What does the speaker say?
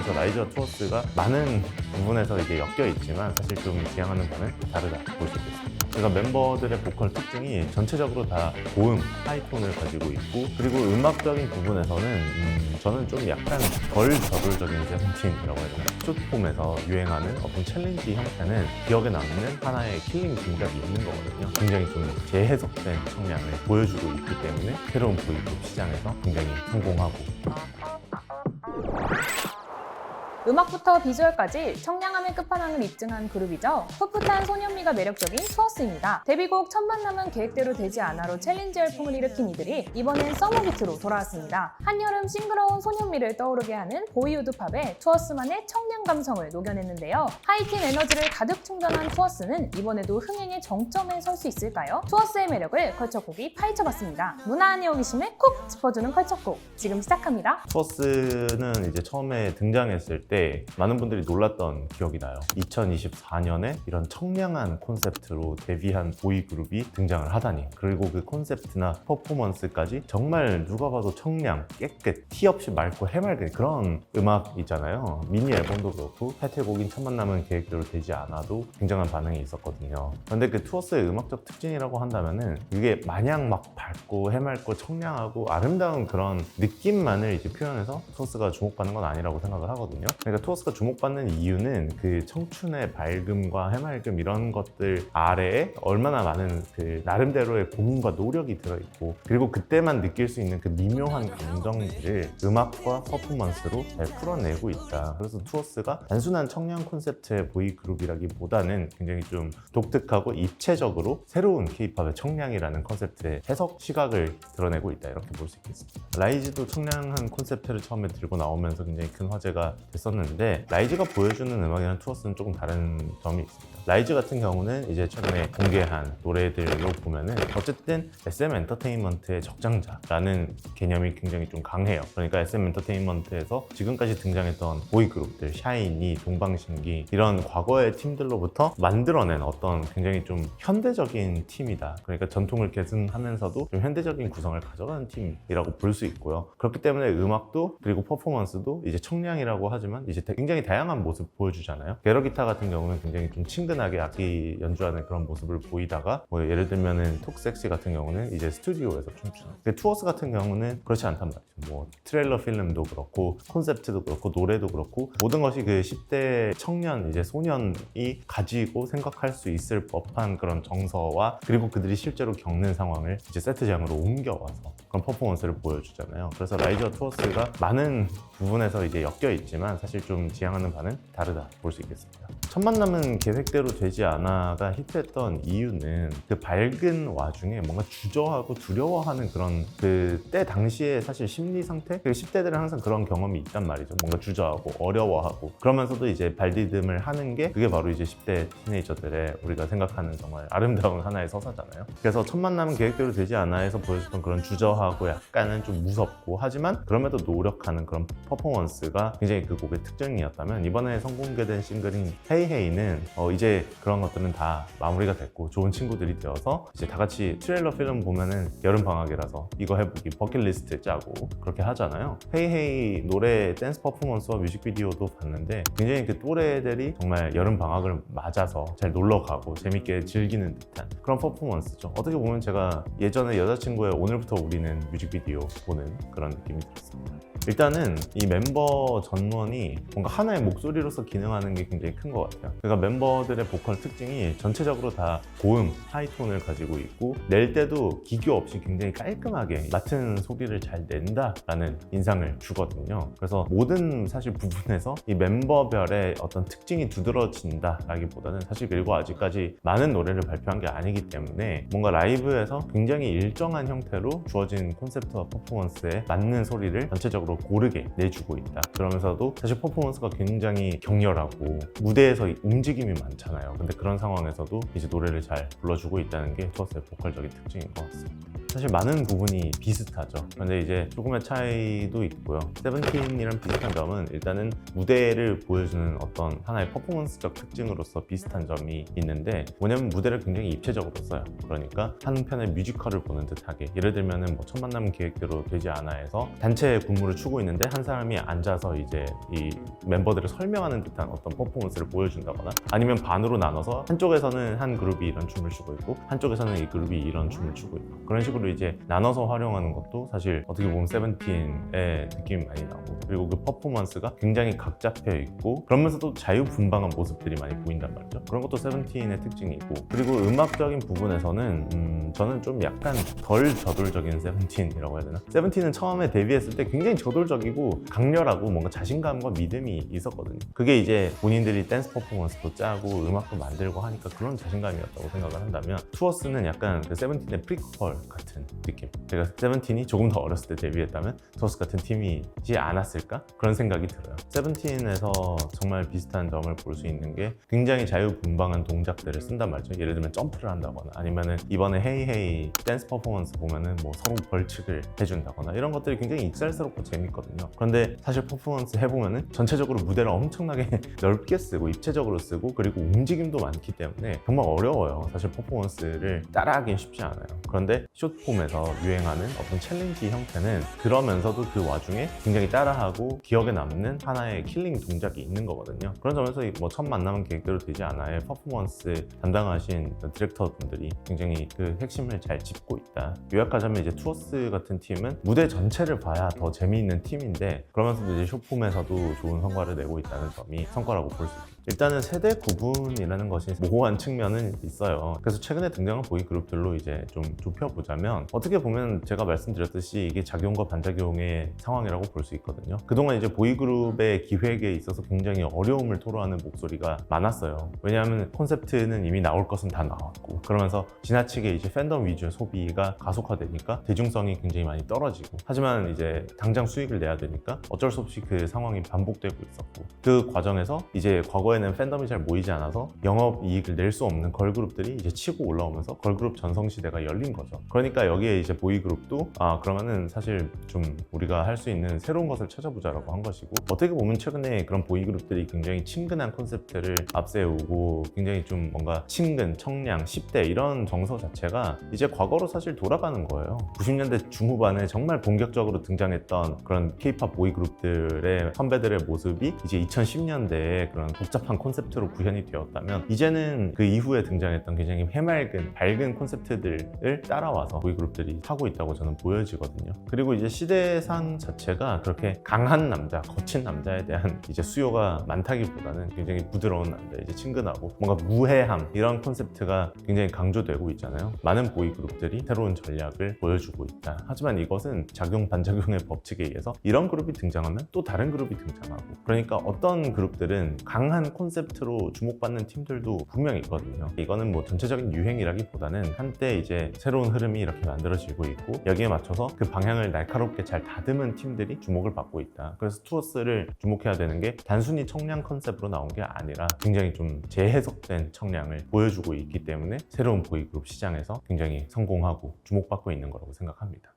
그래서 라이즈와 투어스가 많은 부분에서 이게 엮여 있지만 사실 좀 지향하는 바는 다르다 볼 수 있겠습니다. 그러니까 멤버들의 보컬 특징이 전체적으로 다 고음, 하이톤을 가지고 있고, 그리고 음악적인 부분에서는 저는 좀 약간 덜 저돌적인 세븐틴이라고 해야 되나? 숏폼에서 유행하는 어떤 챌린지 형태는 기억에 남는 하나의 킬링 동작이 있는 거거든요. 굉장히 좀 재해석된 성향을 보여주고 있기 때문에 새로운 보이팝 시장에서 굉장히 성공하고. 음악부터 비주얼까지 청량함의 끝판왕을 입증한 그룹이죠. 풋풋한 소년미가 매력적인 투어스입니다. 데뷔곡 첫 만남은 계획대로 되지 않아로 챌린지 열풍을 일으킨 이들이 이번엔 서머비트로 돌아왔습니다. 한여름 싱그러운 소년미를 떠오르게 하는 보이우드 팝에 투어스만의 청량 감성을 녹여냈는데요. 하이틴 에너지를 가득 충전한 투어스는 이번에도 흥행의 정점에 설 수 있을까요? 투어스의 매력을 컬처곡이 파헤쳐봤습니다. 문화 안의 호기심을 콕 짚어주는 컬처곡, 지금 시작합니다. 투어스는 이제 처음에 등장했을 때 많은 분들이 놀랐던 기억이 나요. 2024년에 이런 청량한 콘셉트로 데뷔한 보이그룹이 등장을 하다니. 그리고 그 콘셉트나 퍼포먼스까지 정말 누가 봐도 청량, 깨끗, 티 없이 맑고 해맑은 그런 음악이잖아요. 미니 앨범도 그렇고 타이틀곡인 첫 만남은 계획대로 되지 않아도 굉장한 반응이 있었거든요. 근데 그 투어스의 음악적 특징이라고 한다면은 이게 마냥 막 밝고 해맑고 청량하고 아름다운 그런 느낌만을 이제 표현해서 투어스가 주목받는 건 아니라고 생각을 하거든요. 그러니까 투어스가 주목받는 이유는 그 청춘의 밝음과 해맑음 이런 것들 아래에 얼마나 많은 그 나름대로의 고민과 노력이 들어있고, 그리고 그때만 느낄 수 있는 그 미묘한 감정들을 음악과 퍼포먼스로 잘 풀어내고 있다. 그래서 투어스가 단순한 청량 콘셉트의 보이그룹이라기보다는 굉장히 좀 독특하고 입체적으로 새로운 K-팝의 청량이라는 컨셉트의 해석 시각을 드러내고 있다, 이렇게 볼 수 있겠습니다. 라이즈도 청량한 콘셉트를 처음에 들고 나오면서 굉장히 큰 화제가 됐었는데, 라이즈가 보여주는 음악이랑 투어스는 조금 다른 점이 있습니다. 라이즈 같은 경우는 이제 최근에 공개한 노래들로 보면은 어쨌든 SM 엔터테인먼트의 적장자라는 개념이 굉장히 좀 강해요. 그러니까 SM 엔터테인먼트에서 지금까지 등장했던 보이그룹들, 샤이니, 동방신기 이런 과거의 팀들로부터 만들어낸 어떤 굉장히 좀 현대적인 팀이다. 그러니까 전통을 계승하면서도 좀 현대적인 구성을 가져가는 팀이라고 볼 수 있고요. 그렇기 때문에 음악도 그리고 퍼포먼스도 이제 청량이라고 하지만 이제 굉장히 다양한 모습 보여주잖아요. 게러기타 같은 경우는 굉장히 좀 친근하게 악기 연주하는 그런 모습을 보이다가 뭐 예를 들면은 톡섹시 같은 경우는 이제 스튜디오에서 춤추는. 투어스 같은 경우는 그렇지 않단 말이죠. 뭐 트레일러 필름도 그렇고 콘셉트도 그렇고 노래도 그렇고 모든 것이 그 10대 청년 이제 소년이 가지고 생각할 수 있을 법한 그런 정서와 그리고 그들이 실제로 겪는 상황을 이제 세트장으로 옮겨와서 그런 퍼포먼스를 보여주잖아요. 그래서 라이즈와 투어스가 많은 부분에서 이제 엮여 있지만 사실 좀 지향하는 바는 다르다 볼 수 있겠습니다. 첫 만남은 계획대로 되지 않아가 히트했던 이유는 그 밝은 와중에 뭔가 주저하고 두려워하는 그런 그때 당시에 사실 심리 상태? 그 10대들은 항상 그런 경험이 있단 말이죠. 뭔가 주저하고 어려워하고 그러면서도 이제 발디듬을 하는 게 그게 바로 이제 10대 티네이저들의 우리가 생각하는 정말 아름다운 하나의 서사잖아요. 그래서 첫 만남은 계획대로 되지 않아에서 보여줬던 그런 주저하고 약간은 좀 무섭고 하지만 그럼에도 노력하는 그런 퍼포먼스가 굉장히 그 곡의 특징이었다면, 이번에 선공개된 싱글인 헤이헤이는 이제 그런 것들은 다 마무리가 됐고 좋은 친구들이 되어서 이제 다 같이 트레일러 필름 보면은 여름 방학이라서 이거 해보기 버킷리스트 짜고 그렇게 하잖아요. 헤이헤이 노래 댄스 퍼포먼스와 뮤직비디오도 봤는데 굉장히 그 또래들이 정말 여름 방학을 맞아서 잘 놀러 가고 재밌게 즐기는 듯한 그런 퍼포먼스죠. 어떻게 보면 제가 예전에 여자친구의 오늘부터 우리는 뮤직비디오 보는 그런 느낌이 들었습니다. 일단은 이 멤버 전원이 뭔가 하나의 목소리로서 기능하는 게 굉장히 큰 것 같아요. 그러니까 멤버들의 보컬 특징이 전체적으로 다 고음, 하이톤을 가지고 있고 낼 때도 기교 없이 굉장히 깔끔하게 맡은 소리를 잘 낸다라는 인상을 주거든요. 그래서 모든 사실 부분에서 이 멤버별의 어떤 특징이 두드러진다라기보다는 사실 그리고 아직까지 많은 노래를 발표한 게 아니기 때문에 뭔가 라이브에서 굉장히 일정한 형태로 주어진 콘셉트와 퍼포먼스에 맞는 소리를 전체적으로 고르게 내주고 있다. 그러면서도 사실 퍼포먼스가 굉장히 격렬하고 무대에서 움직임이 많잖아요. 근데 그런 상황에서도 이제 노래를 잘 불러주고 있다는 게 투어스의 보컬적인 특징인 것 같습니다. 사실 많은 부분이 비슷하죠. 그런데 이제 조금의 차이도 있고요. 세븐틴이랑 비슷한 점은 일단은 무대를 보여주는 어떤 하나의 퍼포먼스적 특징으로서 비슷한 점이 있는데, 뭐냐면 무대를 굉장히 입체적으로 써요. 그러니까 한 편의 뮤지컬을 보는 듯하게, 예를 들면은 뭐 첫 만남 계획대로 되지 않아에서 단체 군무를 추고 있는데 한 사람이 앉아서 이제 이 멤버들을 설명하는 듯한 어떤 퍼포먼스를 보여준다거나, 아니면 반으로 나눠서 한쪽에서는 한 그룹이 이런 춤을 추고 있고 한쪽에서는 이 그룹이 이런 춤을 추고 있고, 그런 식으로 이제 나눠서 활용하는 것도 사실 어떻게 보면 세븐틴의 느낌이 많이 나고, 그리고 그 퍼포먼스가 굉장히 각 잡혀 있고 그러면서도 자유분방한 모습들이 많이 보인단 말이죠. 그런 것도 세븐틴의 특징이고, 그리고 음악적인 부분에서는 저는 좀 약간 덜 저돌적인 세븐틴이라고 해야 되나? 세븐틴은 처음에 데뷔했을 때 굉장히 저돌적이고 강렬하고 뭔가 자신감과 믿음이 있었거든요. 그게 이제 본인들이 댄스 퍼포먼스도 짜고 음악도 만들고 하니까 그런 자신감이었다고 생각을 한다면, 투어스는 약간 그 세븐틴의 프리퀄 같은 느낌. 제가 세븐틴이 조금 더 어렸을 때 데뷔했다면 투어스 같은 팀이지 않았을까? 그런 생각이 들어요. 세븐틴에서 정말 비슷한 점을 볼 수 있는 게 굉장히 자유분방한 동작들을 쓴단 말이죠. 예를 들면 점프를 한다거나, 아니면은 이번에 헤이헤이 댄스 퍼포먼스 보면은 뭐 서로 벌칙을 해준다거나, 이런 것들이 굉장히 익살스럽고 재밌거든요. 그런데 사실 퍼포먼스 해보면은 전체적으로 무대를 엄청나게 넓게 쓰고 입체적으로 쓰고, 그리고 움직임도 많기 때문에 정말 어려워요. 사실 퍼포먼스를 따라하기는 쉽지 않아요. 그런데 숏폼에서 유행하는 어떤 챌린지 형태는 그러면서도 그 와중에 굉장히 따라하고 기억에 남는 하나의 킬링 동작이 있는 거거든요. 그런 점에서 뭐 첫 만남은 계획대로 되지 않아의 퍼포먼스 담당하신 디렉터 분들이 굉장히 그 핵심을 잘 짚고 있다. 요약하자면 이제 투어스 같은 팀은 무대 전체를 봐야 더 재미있는 팀인데, 그러면서도 이제 숏폼에서도 좋은 성과를 내고 있다는 점이 성과라고 볼 수 있습니다. 일단은 세대 구분이라는 것이 모호한 측면은 있어요. 그래서 최근에 등장한 보이그룹들로 이제 좀 좁혀보자면, 어떻게 보면 제가 말씀드렸듯이 이게 작용과 반작용의 상황이라고 볼 수 있거든요. 그동안 이제 보이그룹의 기획에 있어서 굉장히 어려움을 토로하는 목소리가 많았어요. 왜냐하면 콘셉트는 이미 나올 것은 다 나왔고, 그러면서 지나치게 이제 팬덤 위주의 소비가 가속화되니까 대중성이 굉장히 많이 떨어지고, 하지만 이제 당장 수익을 내야 되니까 어쩔 수 없이 그 상황이 반복되고 있었고, 그 과정에서 이제 과거에는 팬덤이 잘 모이지 않아서 영업 이익을 낼 수 없는 걸그룹들이 이제 치고 올라오면서 걸그룹 전성시대가 열린 거죠. 그러니까 여기에 이제 보이그룹도 그러면은 사실 좀 우리가 할 수 있는 새로운 것을 찾아보자라고 한 것이고, 어떻게 보면 최근에 그런 보이그룹들이 굉장히 친근한 콘셉트를 앞세우고 굉장히 좀 뭔가 친근, 청량, 10대 이런 정서 자체가 이제 과거로 사실 돌아가는 거예요. 90년대 중후반에 정말 본격적으로 등장했던 그런 K-팝 보이그룹들의 선배들의 모습이 이제 2010년대에 그런 복잡한 콘셉트로 구현이 되었다면, 이제는 그 이후에 등장했던 굉장히 해맑은, 밝은 콘셉트들을 따라와서 보이그룹들이 하고 있다고 저는 보여지거든요. 그리고 이제 시대상 자체가 그렇게 강한 남자, 거친 남자에 대한 이제 수요가 많다기보다는 굉장히 부드러운 남자, 이제 친근하고 뭔가 무해함, 이런 콘셉트가 굉장히 강조되고 있잖아요. 많은 보이그룹들이 새로운 전략을 보여주고 있다. 하지만 이것은 작용 반작용의 법칙에 의해서 이런 그룹이 등장하면 또 다른 그룹이 등장하고, 그러니까 어떤 그룹들은 강한 콘셉트로 주목받는 팀들도 분명히 있거든요. 이거는 뭐 전체적인 유행이라기보다는 한때 이제 새로운 흐름이 이렇게 만들어지고 있고, 여기에 맞춰서 그 방향을 날카롭게 잘 다듬은 팀들이 주목을 받고 있다. 그래서 투어스를 주목해야 되는 게 단순히 청량 컨셉으로 나온 게 아니라 굉장히 좀 재해석된 청량을 보여주고 있기 때문에 새로운 보이그룹 시장에서 굉장히 성공하고 주목받고 있는 거라고 생각합니다.